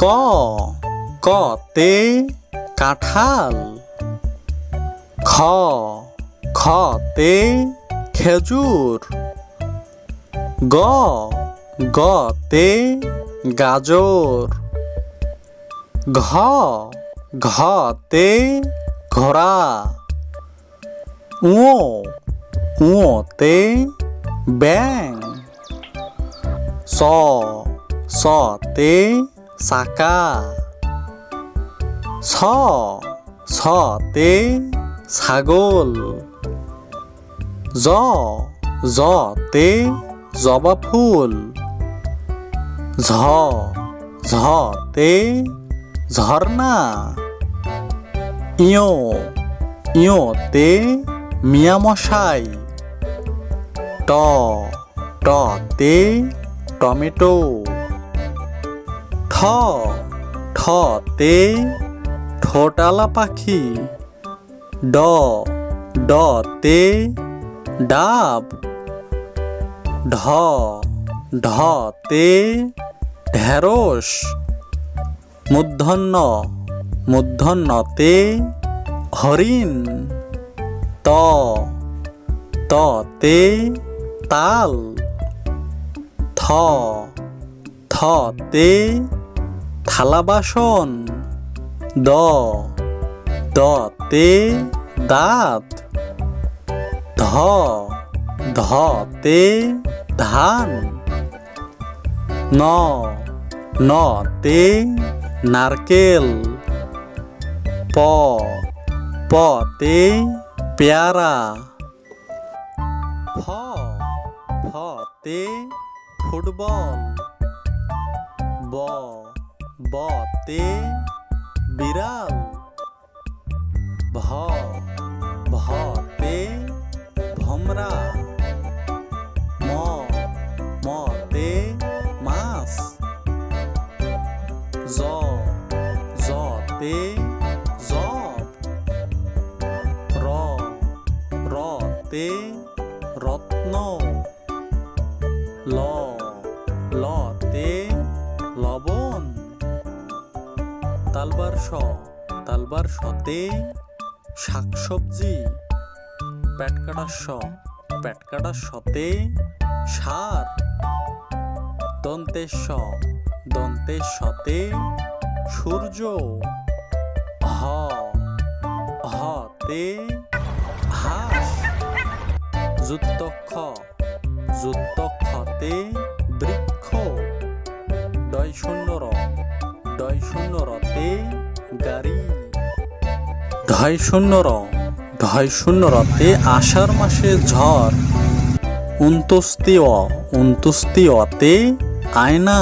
ক কতে কাঁঠাল। খ খতে খেজুর। গ গতে গাজর। ঘ ঘতে ঘোড়া। ঙ ঙতে ব্যাঙ। স সতে চাকা। ছ ছতে ছাগল। জ জতে জবা ফুল। ঝ ঝতে ঝর্ণা। ইয় ইয়তে মিয়ামশাই। ট টতে টমেটো। ঠ ঠতে ঠোঁটালা পাখি। ড ডতে ডাব। ঢ ঢতে ঢেঁড়স। মূর্ধন্য মূর্ধন্যতে হরিণ। ত ততে তাল। থ থতে থালা বাসন। দ দতে দাঁত। ধ ধতে ধান। ন নতে নারকেল। প পতে পেয়ারা। ফ ফতে ফুটবল। ব বতে বিড়াল। ভ ভতে ভমরা। ম মতে মাছ। জ জতে জব। র রতে রত্ন। ল লতে লবণ। তালবার স তালবার সতে শাকসবজি। পেটকাটার স পেটকাটার সতে সার। দন্তের স দন্তের সতে সূর্য। হ হতে হাঁস। যুক্তক্ষ যুক্তক্ষতে বৃক্ষ। ডয় শূন্য র ডয় শূন্য রতে গাড়ি। ঢয় শূন্য র ঢয় শূন্য রতে আষাঢ় মাসে ঝড়। উনতস্তি অতে আয়না।